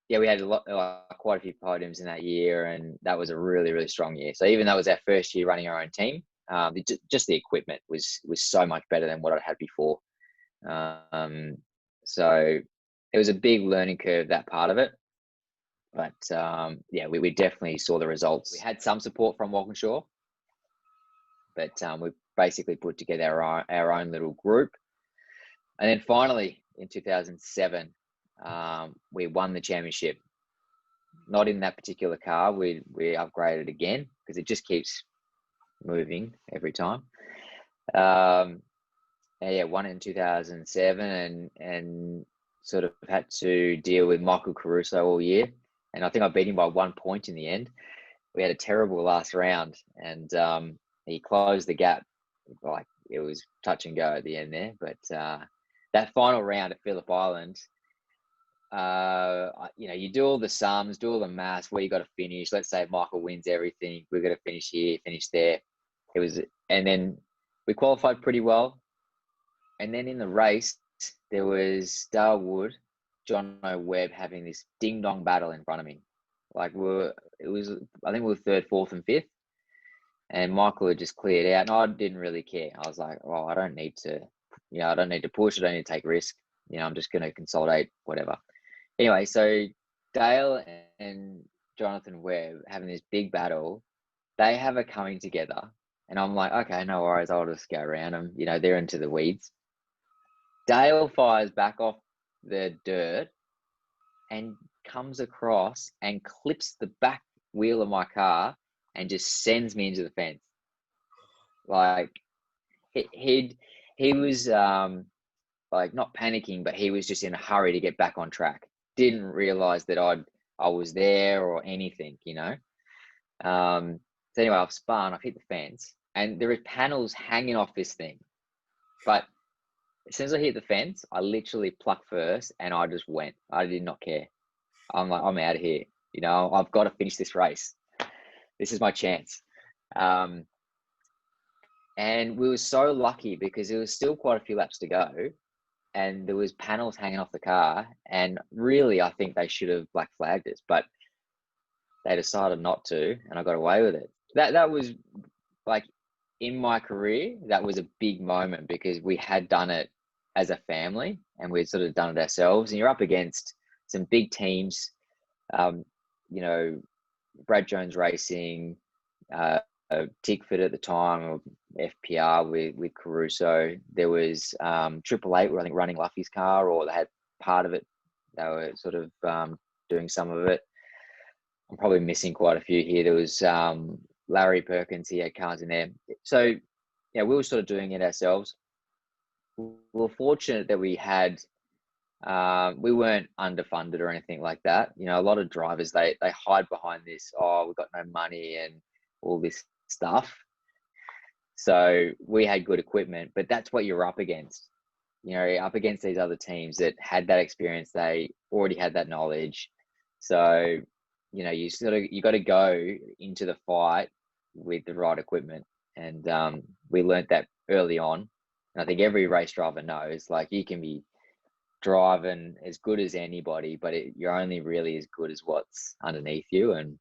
yeah, we had quite a few podiums in that year, and that was a really, really strong year. So even though it was our first year running our own team, just the equipment was so much better than what I'd had before. So it was a big learning curve, that part of it. But yeah, we definitely saw the results. We had some support from Walkinshaw, but we basically put together our own little group. And then finally, in 2007, we won the championship. Not in that particular car. We upgraded again because it just keeps moving every time. And yeah, won it in 2007 and sort of had to deal with Michael Caruso all year. And I think I beat him by 1 point in the end. We had a terrible last round, and he closed the gap. Like, it was touch and go at the end there. But that final round at Phillip Island, you do all the sums, do all the maths, where you got to finish. Let's say Michael wins everything. We're going to finish here, finish there. And then we qualified pretty well. And then in the race, there was Darwood, John O'Webb having this ding-dong battle in front of me. Like, I think we were third, fourth, and fifth. And Michael had just cleared out, and I didn't really care. I was like, I don't need to push. I don't need to take risk. I'm just going to consolidate, whatever. Anyway, so Dale and Jonathan Webb having this big battle. They have a coming together, and I'm like, okay, no worries. I'll just go around them. They're into the weeds. Dale fires back off the dirt and comes across and clips the back wheel of my car and just sends me into the fence. Like, he was like, not panicking, but he was just in a hurry to get back on track. Didn't realize that I was there or anything, So anyway, I've spun, I've hit the fence, and there are panels hanging off this thing. But as soon as I hit the fence, I literally plucked first and I just went. I did not care. I'm like, I'm out of here. I've got to finish this race. This is my chance. And we were so lucky because there was still quite a few laps to go, and there was panels hanging off the car. And really, I think they should have black flagged us, but they decided not to, and I got away with it. That was, like, in my career, that was a big moment because we had done it as a family and we'd sort of done it ourselves. And you're up against some big teams, Brad Jones Racing, Tickford at the time, or FPR with Caruso. There was Triple Eight, were I think running Luffy's car, or they had part of it. They were sort of doing some of it. I'm probably missing quite a few here. There was Larry Perkins, he had cars in there. So yeah, we were sort of doing it ourselves. We were fortunate that we weren't underfunded or anything like that. A lot of drivers, they hide behind this, we've got no money and all this stuff. So we had good equipment, but that's what you're up against. You're up against these other teams that had that experience. They already had that knowledge. So, you got to go into the fight with the right equipment. And we learned that early on. And I think every race driver knows, like, you can be driving as good as anybody, but you're only really as good as what's underneath you. And